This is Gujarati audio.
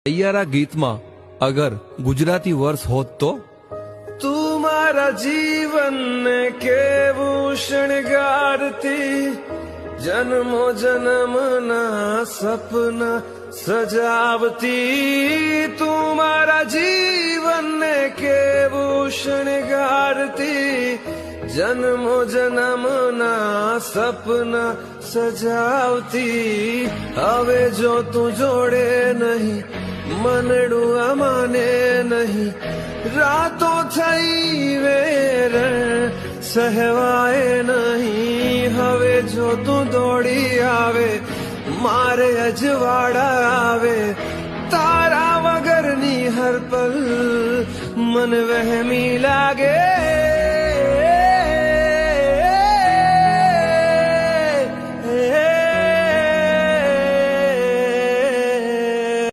તૈયારા ગીતમાં અગર ગુજરાતી વર્ષ હોત તો તું મારા જીવનને કેવું શણગારતી, જન્મો જન્મના સપના સજાવતી. તું મારા જીવનને કેવું શણગારતી, જન્મો જન્મના સપના સજાવતી. હવે જો તું જોડે નહીં, મનડું અમાને નહીં, રાતો થઈ વેરણ સહેવાય નહીં. હવે જો તું દોડી આવે, મારે અજવાડા આવે, તારા વગરની હર પલ મન વહેમી લાગે.